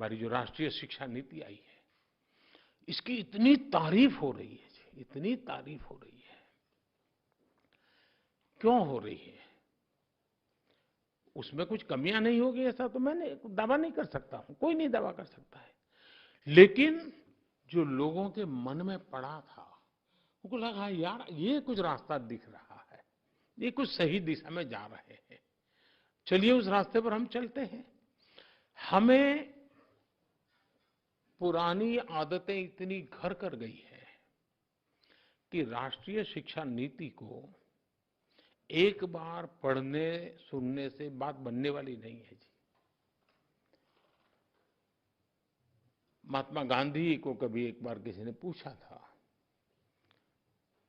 हमारी जो राष्ट्रीय शिक्षा नीति आई है, इसकी इतनी तारीफ हो रही है जी, इतनी तारीफ हो रही है। क्यों हो रही है? उसमें कुछ कमियां नहीं होगी ऐसा तो मैं दावा नहीं कर सकता हूं, कोई नहीं दावा कर सकता है। लेकिन जो लोगों के मन में पड़ा था, उनको लगा यार ये कुछ रास्ता दिख रहा है, ये कुछ सही दिशा में जा रहे हैं, चलिए उस रास्ते पर हम चलते हैं। हमें पुरानी आदतें इतनी घर कर गई है कि राष्ट्रीय शिक्षा नीति को एक बार पढ़ने सुनने से बात बनने वाली नहीं है जी। महात्मा गांधी को कभी एक बार किसी ने पूछा था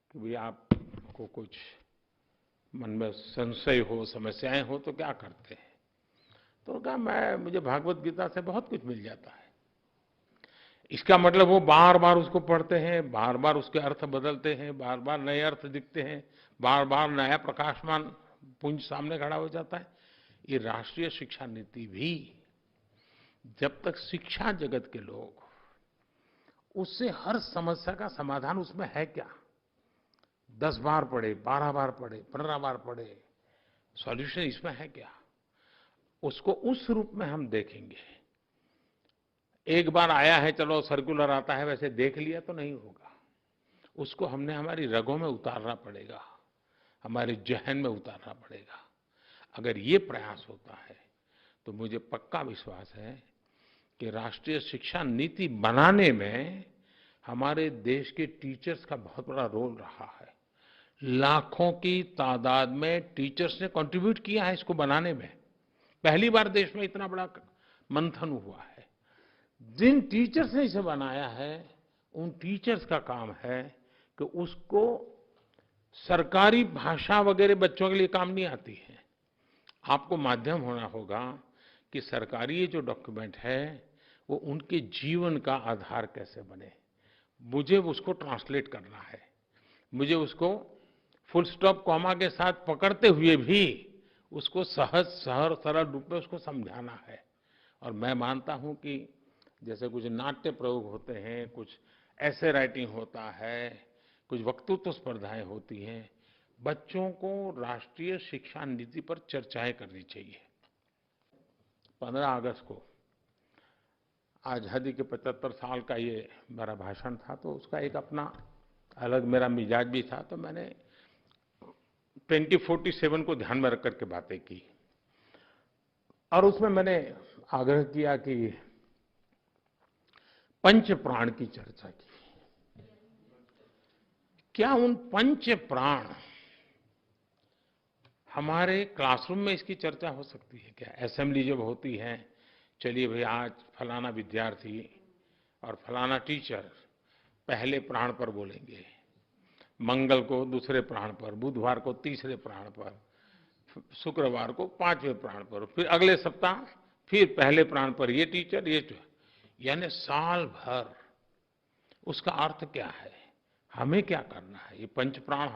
कि भाई आपको कुछ मन में संशय हो, समस्याएं हो तो क्या करते हैं? तो कहा मुझे भागवत गीता से बहुत कुछ मिल जाता है। इसका मतलब वो बार बार उसको पढ़ते हैं, बार बार उसके अर्थ बदलते हैं, बार बार नए अर्थ दिखते हैं, बार बार नया प्रकाशमान पुंज सामने खड़ा हो जाता है। ये राष्ट्रीय शिक्षा नीति भी जब तक शिक्षा जगत के लोग उससे हर समस्या का समाधान उसमें है क्या, 10 बार पढ़े, 12 बार पढ़े, 15 बार पढ़े, सॉल्यूशन इसमें है क्या, उसको उस रूप में हम देखेंगे। एक बार आया है, चलो सर्कुलर आता है, वैसे देख लिया तो नहीं होगा। उसको हमने हमारी रगों में उतारना पड़ेगा, हमारे जहन में उतारना पड़ेगा। अगर ये प्रयास होता है तो मुझे पक्का विश्वास है कि राष्ट्रीय शिक्षा नीति बनाने में हमारे देश के टीचर्स का बहुत बड़ा रोल रहा है। लाखों की तादाद में टीचर्स ने कंट्रीब्यूट किया है इसको बनाने में। पहली बार देश में इतना बड़ा मंथन हुआ है। जिन टीचर्स ने इसे बनाया है, उन टीचर्स का काम है कि उसको सरकारी भाषा वगैरह बच्चों के लिए काम नहीं आती है। आपको माध्यम होना होगा कि सरकारी ये जो डॉक्यूमेंट है वो उनके जीवन का आधार कैसे बने। मुझे उसको ट्रांसलेट करना है, मुझे उसको फुल स्टॉप कॉमा के साथ पकड़ते हुए भी उसको सहज सरल रूप में उसको समझाना है। और मैं मानता हूं कि जैसे कुछ नाट्य प्रयोग होते हैं, कुछ ऐसे राइटिंग होता है, कुछ वक्तृत्व स्पर्धाएं होती हैं, बच्चों को राष्ट्रीय शिक्षा नीति पर चर्चाएं करनी चाहिए। 15 अगस्त को आज़ादी के 75 साल का ये मेरा भाषण था, तो उसका एक अपना अलग मेरा मिजाज भी था। तो मैंने 2047 को ध्यान में रख करके बातें की और उसमें मैंने आग्रह किया कि पंच प्राण की चर्चा की। क्या उन पंच प्राण हमारे क्लासरूम में इसकी चर्चा हो सकती है क्या? असेंबली जब होती है, चलिए भाई आज फलाना विद्यार्थी और फलाना टीचर पहले प्राण पर बोलेंगे, मंगल को दूसरे प्राण पर, बुधवार को तीसरे प्राण पर, शुक्रवार को 5वें प्राण पर, फिर अगले सप्ताह फिर पहले प्राण पर ये टीचर, यानी साल भर। उसका अर्थ क्या है, हमें क्या करना है? ये पंच प्राण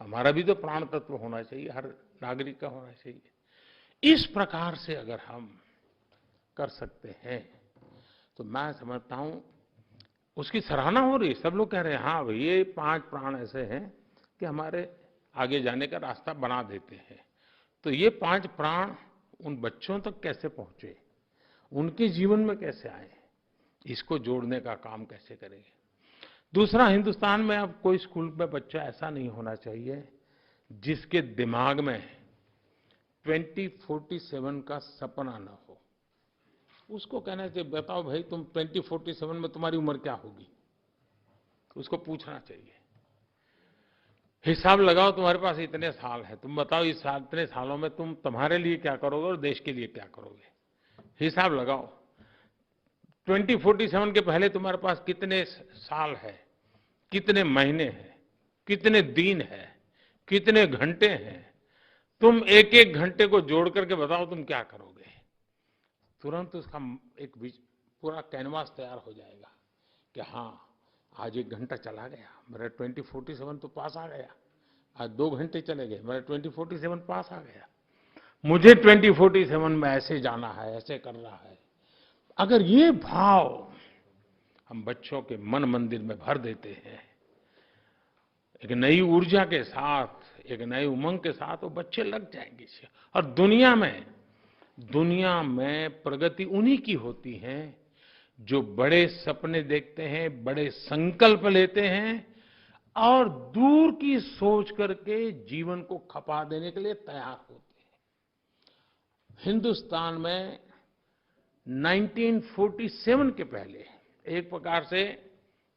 हमारा भी तो प्राण तत्व होना चाहिए, हर नागरिक का होना चाहिए। इस प्रकार से अगर हम कर सकते हैं तो मैं समझता हूं उसकी सराहना हो रही है। सब लोग कह रहे हैं हाँ भाई ये 5 प्राण ऐसे हैं कि हमारे आगे जाने का रास्ता बना देते हैं। तो ये 5 प्राण उन बच्चों तक कैसे पहुंचे, उनके जीवन में कैसे आए, इसको जोड़ने का काम कैसे करेंगे। दूसरा, हिंदुस्तान में अब कोई स्कूल में बच्चा ऐसा नहीं होना चाहिए जिसके दिमाग में 2047 का सपना न हो। उसको कहना चाहिए बताओ भाई तुम 2047 में तुम्हारी उम्र क्या होगी, उसको पूछना चाहिए। हिसाब लगाओ, तुम्हारे पास इतने साल है, तुम बताओ इस इतने सालों में तुम तुम्हारे लिए क्या करोगे और देश के लिए क्या करोगे। हिसाब लगाओ 2047 के पहले तुम्हारे पास कितने साल है, कितने महीने हैं, कितने दिन है, कितने घंटे हैं। तुम एक एक घंटे को जोड़ करके बताओ तुम क्या करोगे। तुरंत उसका एक पूरा कैनवास तैयार हो जाएगा कि हाँ आज 1 घंटा चला गया, मेरा 2047 तो पास आ गया। आज 2 घंटे चले गए, मेरा 2047 पास आ गया। मुझे 2047 में ऐसे जाना है, ऐसे करना है। अगर ये भाव हम बच्चों के मन मंदिर में भर देते हैं, एक नई ऊर्जा के साथ, एक नई उमंग के साथ, वो बच्चे लग जाएंगे। और दुनिया में प्रगति उन्हीं की होती है जो बड़े सपने देखते हैं, बड़े संकल्प लेते हैं और दूर की सोच करके जीवन को खपा देने के लिए तैयार होते हैं। हिंदुस्तान में 1947 के पहले एक प्रकार से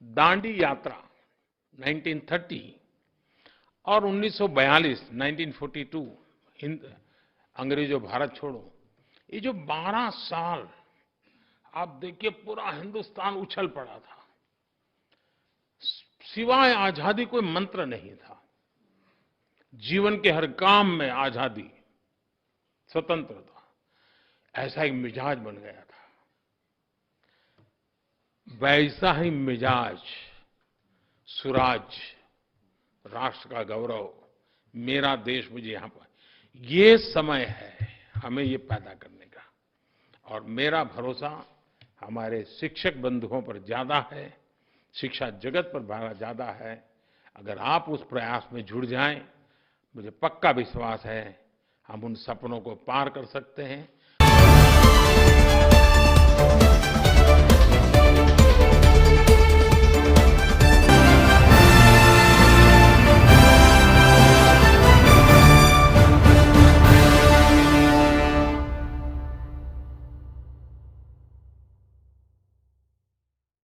दांडी यात्रा 1930 और 1942 1942 अंग्रेजों भारत छोड़ो, ये जो 12 साल आप देखिए पूरा हिंदुस्तान उछल पड़ा था। सिवाय आजादी कोई मंत्र नहीं था। जीवन के हर काम में आजादी, स्वतंत्रता, ऐसा एक मिजाज बन गया था। वैसा ही मिजाज, सुराज, राष्ट्र का गौरव, मेरा देश मुझे यहाँ पर, ये समय है हमें ये पैदा करने का। और मेरा भरोसा हमारे शिक्षक बंधुओं पर ज्यादा है, शिक्षा जगत पर बड़ा ज्यादा है। अगर आप उस प्रयास में जुड़ जाएं, मुझे पक्का विश्वास है हम उन सपनों को पार कर सकते हैं।